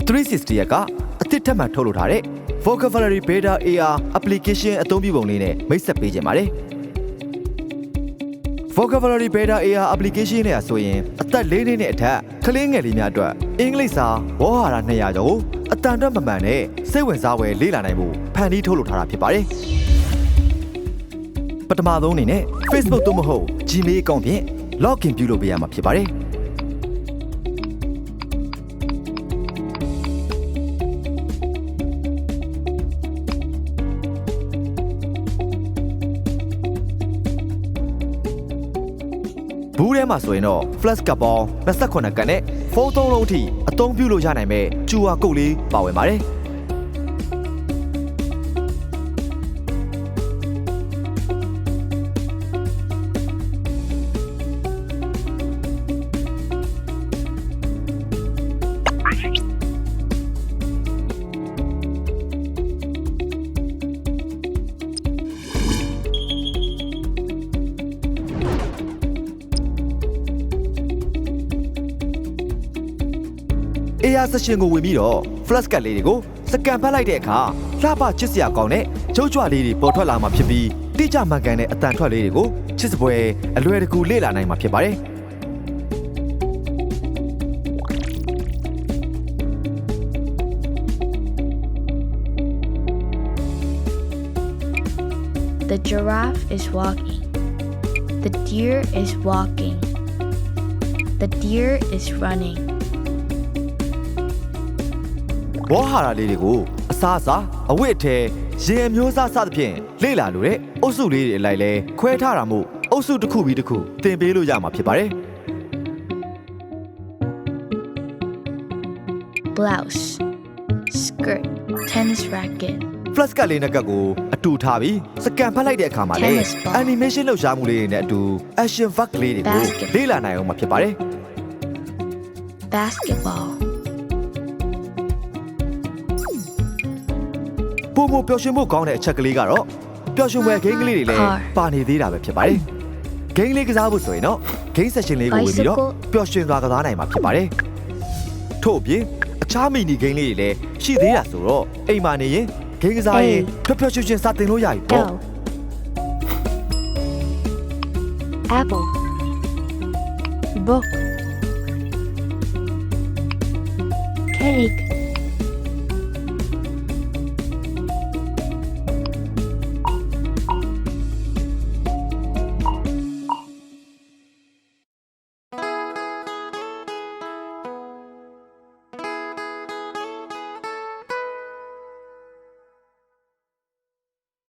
360ရက်ကအသစ်ထပ်မံထုတ်လုပ်ထားတဲ့ Vocabulary Beta AR application အသုံးပြုပုံလေးနဲ့မိတ်ဆက်ပေးခြင်းပါတယ်။ Vocabulary Beta AR application နဲ့ဆိုရင်အသက်၄နှစ်နဲ့အထက်ကလေးငယ်လေးများအတွက်အင်္ဂလိပ်စာဝေါ်ဟာရ200ကျော်ကိုအတန်အတွက်မမှန်နဲ့စိတ်ဝင်စားဖွယ်လေ့လာနိုင်မှုဖန်တီးထုတ်လုပ်ထားတာဖြစ်ပါတယ်။ပထမဆုံးအနေနဲ့ Facebook သို့မဟုတ် Gmail အကောင့်ဖြင့် login ပြုလုပ်ပေးရမှာဖြစ်ပါတယ်။ဘူးထဲမှာဆိုရင်တော့ flash ကပ်ပေါင်း28ကပ်နဲ့ဖုန်း3လုံးအထိအသုံးပြုလို့ရနိုင်မဲ့ QR code လေးပါဝင်ပါတယ်။ AR session ကိုဝင်ပြီးတော့ flash ကတ်လေးတွေကိုစကန်ဖတ်လိုက်တဲ့အခါလှပချစ်စရာကောင်းတဲ့ကျုပ်ကြွလေးတွေပေါ်ထွက်လာမှာဖြစ်ပြီးတိကျမှန်ကန်တဲ့အတန်ထွက်လေးတွေကိုချစ်စပွဲအလွယ်တကူလေ့လာနိုင်မှာဖြစ်ပါတယ်။ The giraffe is walking. The deer is walking. The deer is running. ဝေါ်ဟာရလေးတွေကိုအစားအစာအဝတ်အထည်ရေမျိုးစားစသဖြင့်လေ့လာလို့တဲ့အုပ်စုလေးတွေအလိုက်လဲခွဲထားတာမို့အုပ်စုတစ်ခုပြီးတစ်ခုသင်ပေးလို့ရမှာဖြစ်ပါတယ် Blouse, skirt, tennis racket. flash ကတ်လေးနဲ့ကတ်ကိုအတူထားပြီးစကန်ဖတ်လိုက်တဲ့အခါမှာလဲ Tennis ball. animation လှုပ်ရှားမှုလေးတွေနဲ့အတူ action verb လေးတွေကို Basket. လေ့လာနိုင်အောင်မှာဖြစ်ပါတယ် Basketball. ပုံမပျော်ရွှင်မှုကောင်းတဲ့အချက်ကလေးကတော့ပျော်ရွှင်ပွဲဂိမ်းကလေးတွေလည်း Car. ပါနေသေးတာပဲဖြစ်ပါတယ်ဂိမ်းလေးကစားဖို့ဆိုရင်တော့ဂိမ်း session လေးကိုဝင်ပြီးတော့ Bicycle. ပျော်ရွှင်စွာကစားနိုင်မှာဖြစ်ပါတယ်ထို့အပြင်အခြားမီနီဂိမ်းလေးတွေလည်းရှိသေးတာဆိုတော့အိမ်မှာနေရင်ဂိမ်းကစားရင်ပျော်ပျော်ရွှင်ရွှင်စတင်လို့ရပြီပေါ့ Go. Apple. Book. Cake.